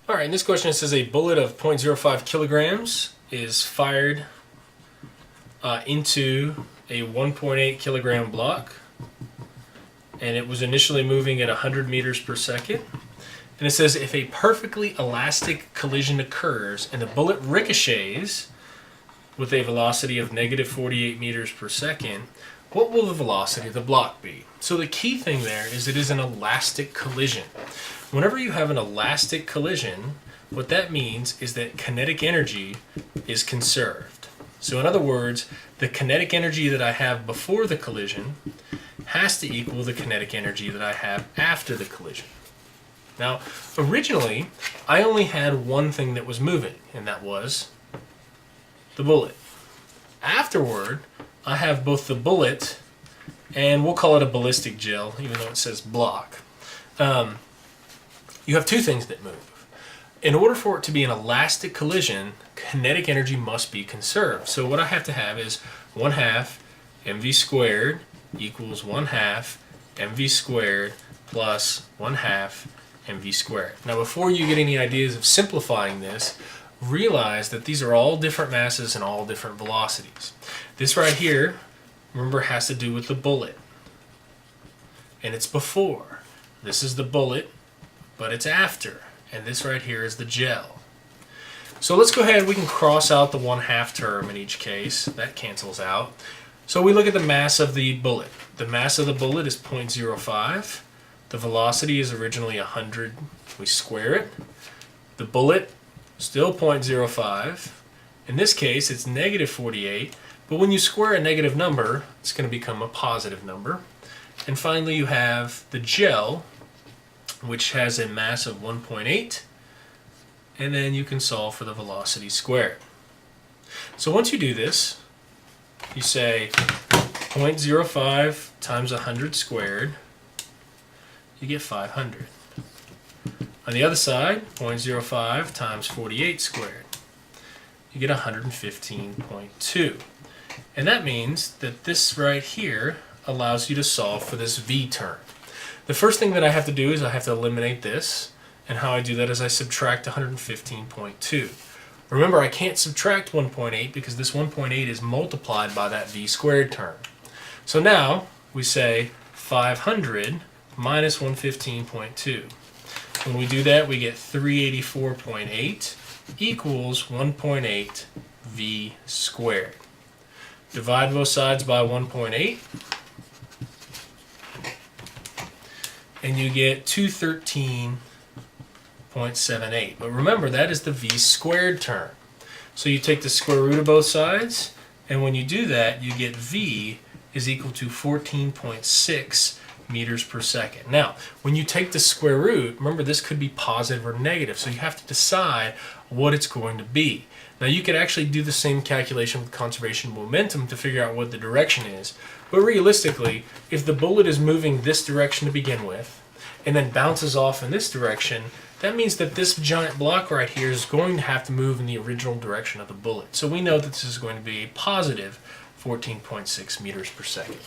All right, in this question it says a bullet of 0.05 kilograms is fired into a 1.8 kilogram block, and it was initially moving at 100 meters per second. And it says if a perfectly elastic collision occurs and the bullet ricochets with a velocity of negative 48 meters per second, what will the velocity of the block be? So the key thing there is it is an elastic collision. Whenever you have an elastic collision, what that means is that kinetic energy is conserved. So in other words, the kinetic energy that I have before the collision has to equal the kinetic energy that I have after the collision. Now, originally, I only had one thing that was moving, and that was the bullet. Afterward, I have both the bullet and we'll call it a ballistic gel, even though it says block. You have two things that move. In order for it to be an elastic collision, kinetic energy must be conserved. So what I have to have is 1/2 mv squared equals 1/2 mv squared plus 1/2 mv squared. Now before you get any ideas of simplifying this, realize that these are all different masses and all different velocities. This right here, remember, has to do with the bullet. And it's before. This is the bullet, but it's after. And this right here is the gel. So let's go ahead, we can cross out the 1/2 term in each case. That cancels out. So we look at the mass of the bullet. The mass of the bullet is 0.05. The velocity is originally 100. We square it. The bullet, still 0.05. In this case, it's negative 48. But when you square a negative number, it's going to become a positive number. And finally, you have the gel, which has a mass of 1.8. And then you can solve for the velocity squared. So once you do this, you say 0.05 times 100 squared, you get 500. On the other side, 0.05 times 48 squared, you get 115.2. And that means that this right here allows you to solve for this v term. The first thing that I have to do is I have to eliminate this, and how I do that is I subtract 115.2. Remember, I can't subtract 1.8 because this 1.8 is multiplied by that v squared term. So now we say 500 minus 115.2. When we do that, we get 384.8 equals 1.8 v squared. Divide both sides by 1.8, and you get 213.78. But remember, that is the v squared term. So you take the square root of both sides, and when you do that, you get v is equal to 14.6 meters per second. Now, when you take the square root, remember this could be positive or negative, so you have to decide what it's going to be. Now you could actually do the same calculation with conservation of momentum to figure out what the direction is, but realistically, if the bullet is moving this direction to begin with, and then bounces off in this direction, that means that this giant block right here is going to have to move in the original direction of the bullet. So we know that this is going to be a positive 14.6 meters per second.